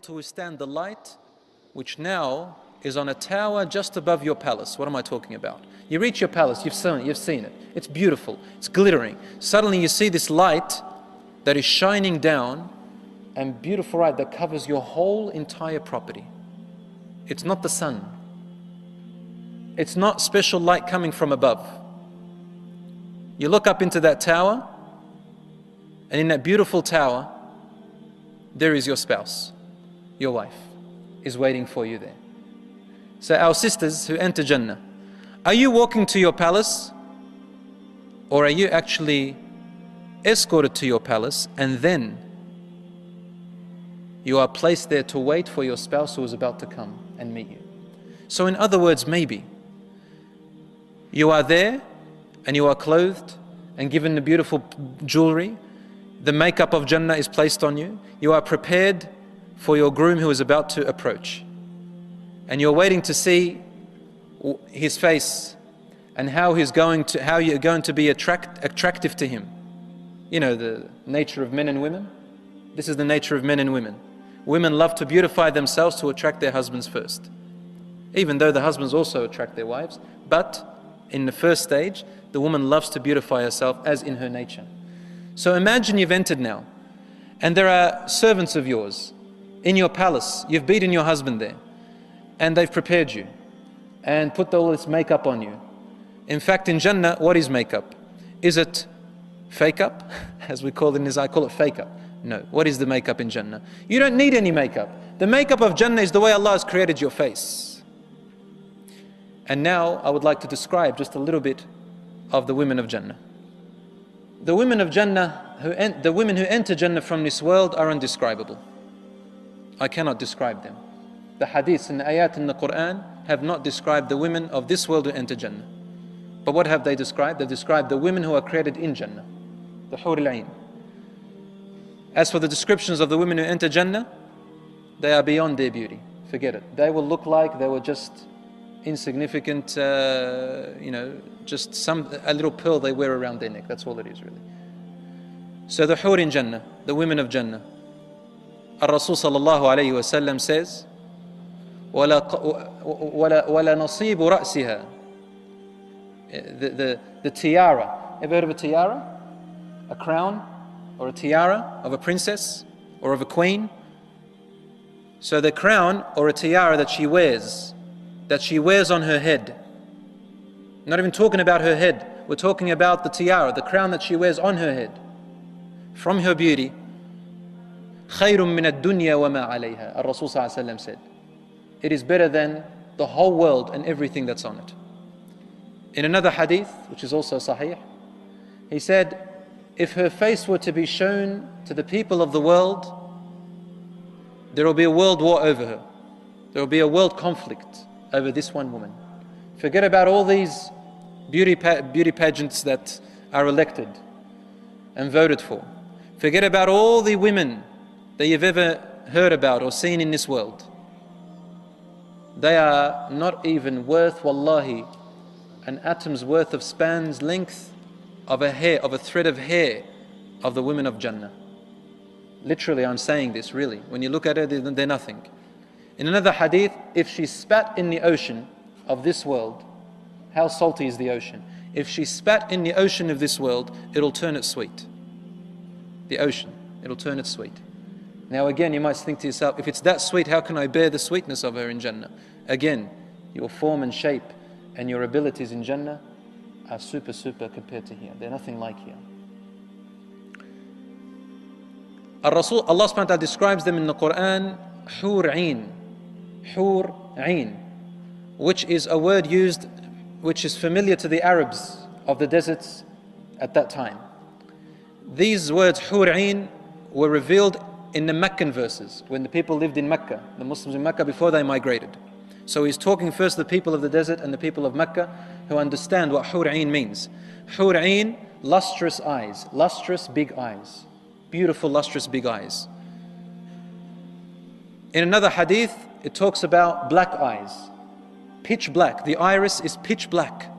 to withstand the light, which now is on a tower just above your palace. What am I talking about? You reach your palace, you've seen it. It's beautiful, it's glittering. Suddenly you see this light that is shining down, and beautiful light that covers your whole entire property. It's not the sun. It's not special light coming from above. You look up into that tower, and in that beautiful tower, there is your spouse, your wife, is waiting for you there. So our sisters who enter Jannah, are you walking to your palace, or are you actually escorted to your palace and then you are placed there to wait for your spouse who is about to come and meet you? So in other words, maybe you are there and you are clothed and given the beautiful jewelry. The makeup of Jannah is placed on you. You are prepared for your groom who is about to approach. And you're waiting to see his face and how you're going to be attractive to him. You know, the nature of men and women. This is the nature of men and women. Women love to beautify themselves to attract their husbands first. Even though the husbands also attract their wives. But in the first stage, the woman loves to beautify herself as in her nature. So imagine you've entered now, and there are servants of yours in your palace. You've beaten your husband there, and they've prepared you and put all this makeup on you. In fact, in Jannah, what is makeup? Is it fake up? As we call it in Israel, I call it fake up. No. What is the makeup in Jannah? You don't need any makeup. The makeup of Jannah is the way Allah has created your face. And now I would like to describe just a little bit of the women of Jannah. The women of Jannah, the women who enter Jannah from this world are indescribable. I cannot describe them. The hadiths and the ayat in the Quran have not described the women of this world who enter Jannah. But what have they described? They've described the women who are created in Jannah, the Hur al-Ain. As for the descriptions of the women who enter Jannah, they are beyond their beauty. Forget it. They will look like they were just insignificant, just a little pearl they wear around their neck. That's all it is, really. So the Hur in Jannah, the women of Jannah, Ar-Rasul sallallahu alayhi wa sallam says, وَلَا نَصِيبُ رَأْسِهَا. The tiara. Ever heard of a tiara? A crown or a tiara of a princess or of a queen? So the crown or a tiara that she wears on her head. Not even talking about her head. We're talking about the tiara, the crown that she wears on her head. From her beauty, خَيْرٌ مِّنَ الدُّنْيَا وَمَا عَلَيْهَا. Ar-Rasul sallallahu alayhi wa sallam said, it is better than the whole world and everything that's on it. In another hadith, which is also sahih, he said, if her face were to be shown to the people of the world, there will be a world war over her. There will be a world conflict over this one woman. Forget about all these beauty pageants that are elected and voted for. Forget about all the women that you've ever heard about or seen in this world. They are not even worth, wallahi, an atom's worth of span's length of a thread of hair of the women of Jannah. Literally, I'm saying this, really. When you look at it, they're nothing. In another hadith, if she spat in the ocean of this world, how salty is the ocean? If she spat in the ocean of this world, it'll turn it sweet. The ocean, it'll turn it sweet. Now again, you might think to yourself, if it's that sweet, how can I bear the sweetness of her in Jannah? Again, your form and shape and your abilities in Jannah are super compared to here. They're nothing like here. Ar-Rasul, Allah subhanahu wa ta'ala describes them in the Quran, Hur Ain, which is a word used, which is familiar to the Arabs of the deserts at that time. These words, Hur Ain, were revealed in the Meccan verses, when the people lived in Mecca, the Muslims in Mecca, before they migrated. So he's talking first to the people of the desert and the people of Mecca who understand what Hur Ain means. Hur Ain, lustrous eyes, lustrous big eyes, beautiful lustrous big eyes. In another hadith, it talks about black eyes, pitch black. The iris is pitch black.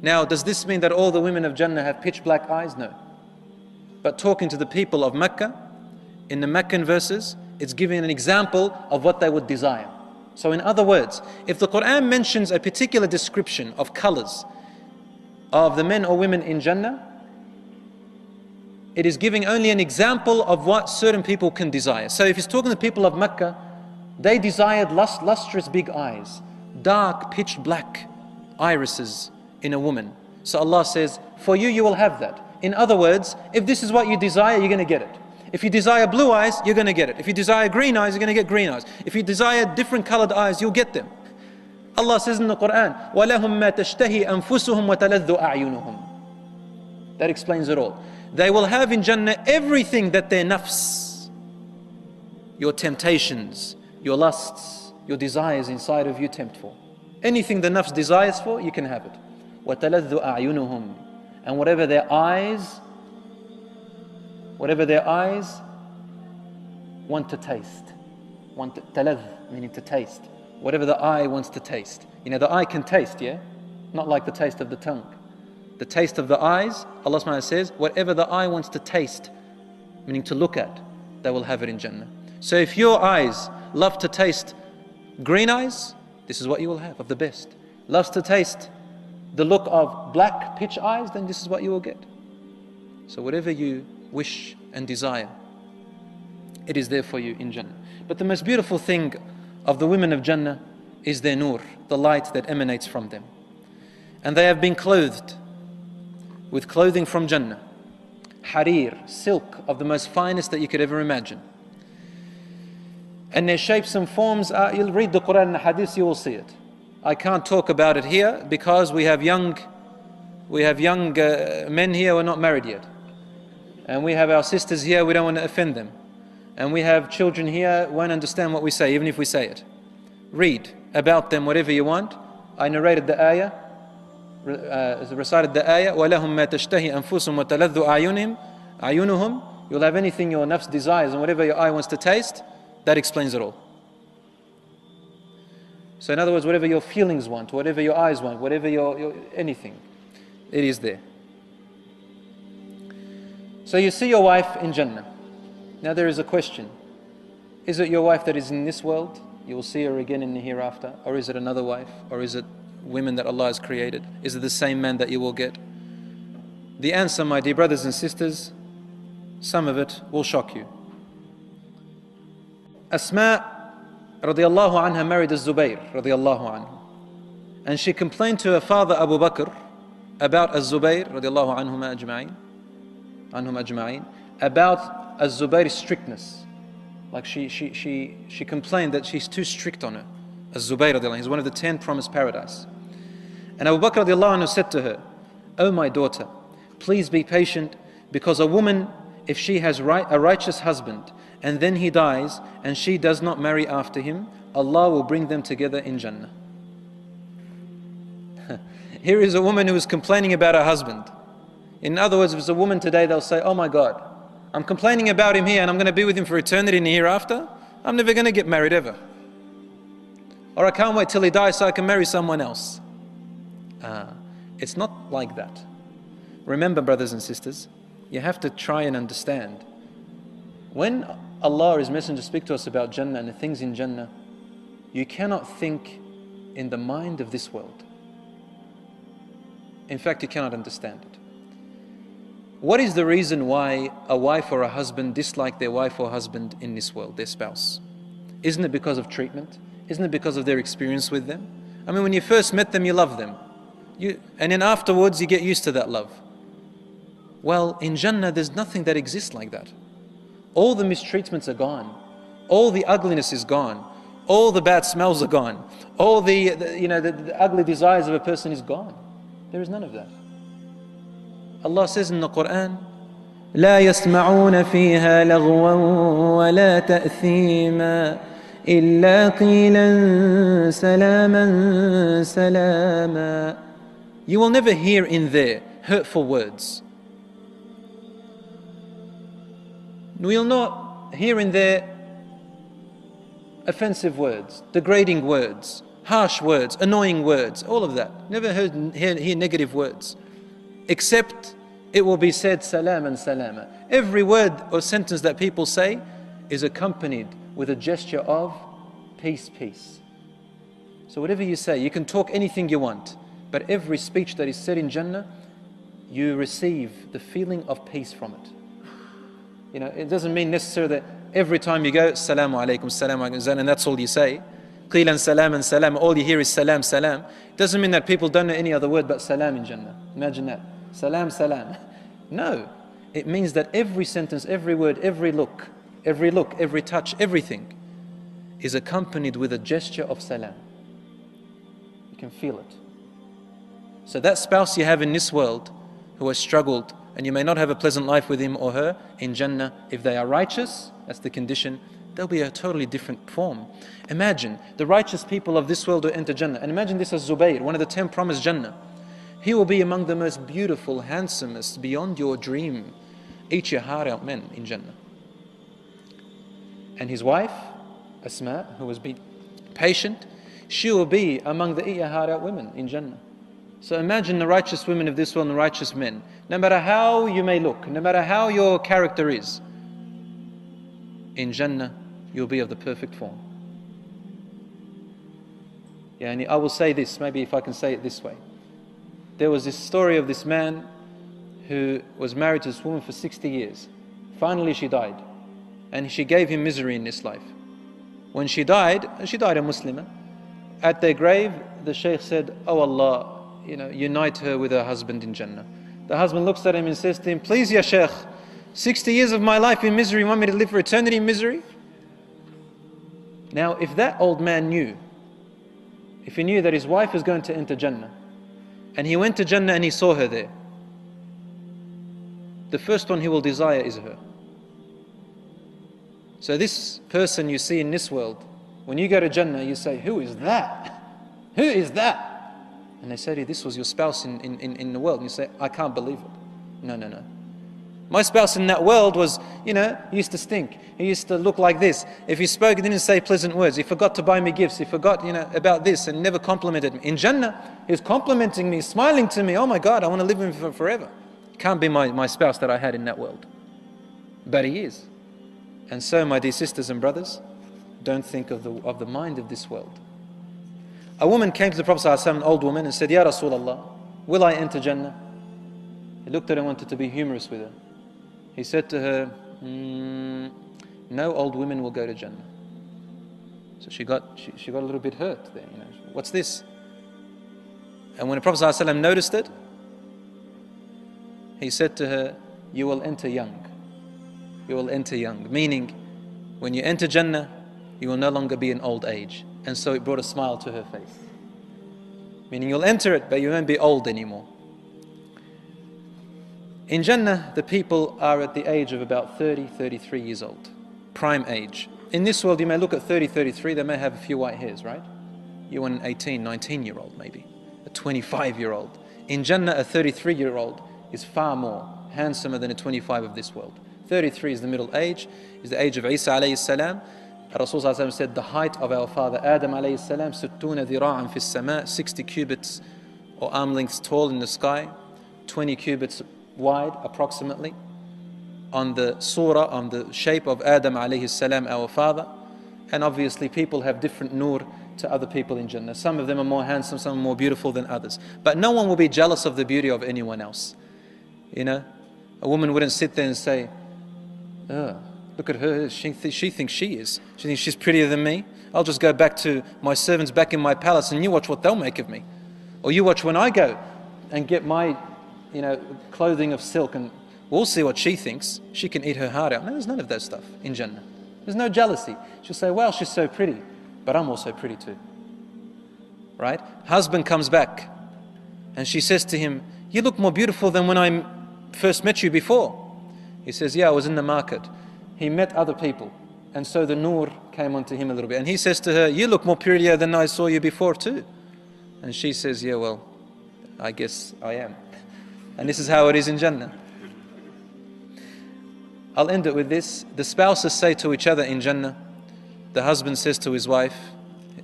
Now, does this mean that all the women of Jannah have pitch black eyes? No. But talking to the people of Mecca, in the Meccan verses, It's giving an example of what they would desire. So in other words, if the Quran mentions a particular description of colors of the men or women in Jannah, it is giving only an example of what certain people can desire. So if he's talking to the people of Mecca, they desired lustrous big eyes, dark pitch black irises in a woman. So Allah says, for you, you will have that. In other words, if this is what you desire, you're going to get it. If you desire blue eyes, you're going to get it. If you desire green eyes, you're going to get green eyes. If you desire different colored eyes, you'll get them. Allah says in the Quran, وَلَهُمْ مَا تَشْتَهِي أَنفُسُهُمْ وَتَلَذُّ أَعْيُنُهُم. That explains it all. They will have in Jannah everything that their nafs, your temptations, your lusts, your desires inside of you tempt for. Anything the nafs desires for, you can have it. وَتَلَذُّ أَعْيُنُهُم. And whatever their eyes want to taste. Taladh, meaning to taste. Whatever the eye wants to taste. You know, the eye can taste, yeah? Not like the taste of the tongue. The taste of the eyes, Allah subhanahu wa ta'ala says, whatever the eye wants to taste, meaning to look at, they will have it in Jannah. So if your eyes love to taste green eyes, this is what you will have of the best. Loves to taste the look of black pitch eyes, then this is what you will get. So whatever you wish and desire, it is there for you in Jannah. But the most beautiful thing of the women of Jannah is their nur, the light that emanates from them. And they have been clothed with clothing from Jannah, harir, silk of the most finest that you could ever imagine. And their shapes and forms are, you'll read the Quran and the Hadith, you will see it. I can't talk about it here because we have young men here who are not married yet. And we have our sisters here, we don't want to offend them. And we have children here who won't understand what we say, even if we say it. Read about them whatever you want. I narrated the ayah, recited the ayah, وَلَهُمْ مَا تَشْتَهِي أَنفُسُهُمْ وَتَلَذُّ أَعْيُنُهُمْ. You'll have anything your nafs desires and whatever your eye wants to taste. That explains it all. So in other words, whatever your feelings want, whatever your eyes want, whatever your anything, it is there. So you see your wife in Jannah. Now there is a question. Is it your wife that is in this world? You will see her again in the hereafter. Or is it another wife? Or is it women that Allah has created? Is it the same man that you will get? The answer, my dear brothers and sisters, some of it will shock you. Asma radiallahu anha married Az-Zubayr radiallahu anhu. And she complained to her father Abu Bakr about Az-Zubayr radiallahu anhum ajma'in, about Az-Zubayr's strictness. Like she complained that she's too strict on her. Az-Zubayr radiallahu anhu, he's one of the 10 promised paradise. And Abu Bakr radiallahu anhu said to her, "O my daughter, please be patient, because a woman, if she has a righteous husband, and then he dies, and she does not marry after him, Allah will bring them together in Jannah." Here is a woman who is complaining about her husband. In other words, if it's a woman today, they'll say, "Oh my God, I'm complaining about him here and I'm going to be with him for eternity in the hereafter. I'm never going to get married ever. Or I can't wait till he dies so I can marry someone else." It's not like that. Remember, brothers and sisters, you have to try and understand. When Allah or His Messenger speak to us about Jannah and the things in Jannah, you cannot think in the mind of this world. In fact, you cannot understand it. What is the reason why a wife or a husband dislike their wife or husband in this world, their spouse? Isn't it because of treatment? Isn't it because of their experience with them? I mean, when you first met them, you love them. And then afterwards, you get used to that love. Well, in Jannah, there's nothing that exists like that. All the mistreatments are gone. All the ugliness is gone. All the bad smells are gone. All the ugly desires of a person is gone. There is none of that. Allah says in the Quran, لا يسمعون فيها لغوا ولا تأثيما إلا قيلا سلاما سلاما. You will never hear in there hurtful words. We will not hear in there offensive words, degrading words, harsh words, annoying words, all of that. Never hear negative words. Except it will be said salam and salama. Every word or sentence that people say is accompanied with a gesture of peace, peace. So whatever you say, you can talk anything you want, but every speech that is said in Jannah, you receive the feeling of peace from it. You know, it doesn't mean necessarily that every time you go, Assalamu alaikum, Assalamu alaikum, and that's all you say. Qilan salam and salam, all you hear is salam, salam. It doesn't mean that people don't know any other word but salam in Jannah. Imagine that. Salam, salam. No. It means that every sentence, every word, every look, every touch, everything is accompanied with a gesture of salam. You can feel it. So that spouse you have in this world who has struggled, and you may not have a pleasant life with him or her, in Jannah, if they are righteous, that's the condition, they'll be a totally different form. Imagine the righteous people of this world who enter Jannah, and imagine this as Zubayr, one of the 10 promised Jannah. He will be among the most beautiful, handsomest, beyond your dream, each Yahara men in Jannah. And his wife, Asma, who was patient, she will be among the Yahara women in Jannah. So imagine the righteous women of this world and the righteous men. No matter how you may look, no matter how your character is, in Jannah you'll be of the perfect form. Yeah, and I will say this, maybe if I can say it this way. There was this story of this man who was married to this woman for 60 years. Finally she died, and she gave him misery in this life. When she died a Muslimah, at their grave the Shaykh said, "Oh Allah, unite her with her husband in Jannah." The husband looks at him and says to him, "Please, Ya Shaykh, 60 years of my life in misery, you want me to live for eternity in misery?" Now, if that old man knew, if he knew that his wife was going to enter Jannah, and he went to Jannah and he saw her there, the first one he will desire is her. So this person you see in this world, when you go to Jannah, you say, "Who is that? Who is that?" And they say to you, "This was your spouse in the world." And you say, "I can't believe it." No. My spouse in that world was, he used to stink. He used to look like this. If he spoke, he didn't say pleasant words. He forgot to buy me gifts. He forgot, about this and never complimented me. In Jannah, he's complimenting me, smiling to me. Oh my God, I want to live with him forever. Can't be my spouse that I had in that world. But he is. And so, my dear sisters and brothers, don't think of the mind of this world. A woman came to the Prophet ﷺ, an old woman, and said, "Ya Rasulullah, will I enter Jannah?" He looked at her and wanted to be humorous with her. He said to her, "No old women will go to Jannah." So she got a little bit hurt there. What's this? And when the Prophet ﷺ noticed it, he said to her, "You will enter young. You will enter young." Meaning, when you enter Jannah, you will no longer be in old age. And so it brought a smile to her face. Meaning you'll enter it, but you won't be old anymore. In Jannah, the people are at the age of about 30, 33 years old. Prime age. In this world, you may look at 30, 33, they may have a few white hairs, right? You want an 18, 19-year-old maybe. A 25-year-old. In Jannah, a 33-year-old is far more handsomer than a 25 of this world. 33 is the middle age, is the age of Isa alayhi salam. Rasulullah said the height of our father Adam alayhi salam, 60 dhira'an fi as-sama', 60 cubits or arm lengths tall in the sky, 20 cubits wide approximately, on the surah, on the shape of Adam alayhi salam, our father. And obviously people have different nur to other people in Jannah. Some of them are more handsome, some are more beautiful than others. But no one will be jealous of the beauty of anyone else. A woman wouldn't sit there and say, "Oh, look at her, she thinks she is. She thinks she's prettier than me. I'll just go back to my servants back in my palace and you watch what they'll make of me. Or you watch when I go and get my, clothing of silk and we'll see what she thinks. She can eat her heart out." No, there's none of that stuff in Jannah. There's no jealousy. She'll say, "Well, she's so pretty, but I'm also pretty too." Right? Husband comes back and she says to him, "You look more beautiful than when I first met you before." He says, "Yeah, I was in the market." He met other people, and so the nur came onto him a little bit. And he says to her, "You look more prettier than I saw you before too." And she says, "Yeah, well, I guess I am." And this is how it is in Jannah. I'll end it with this. The spouses say to each other in Jannah, the husband says to his wife,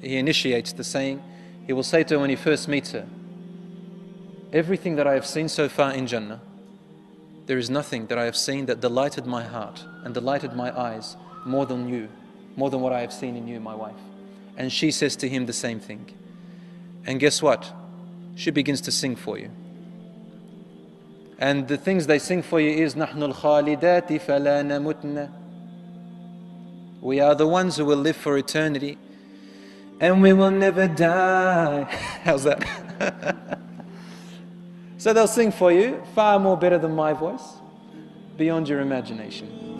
he initiates the saying, he will say to her when he first meets her, "Everything that I have seen so far in Jannah, there is nothing that I have seen that delighted my heart and delighted my eyes more than you. more than what I have seen in you, my wife. And she says to him the same thing. And guess what? She begins to sing for you. And the things they sing for you is نَحْنُ الْخَالِدَاتِ فَلَا نَمُتْنَا. We are the ones who will live for eternity and we will never die. How's that? So they'll sing for you far more better than my voice, beyond your imagination.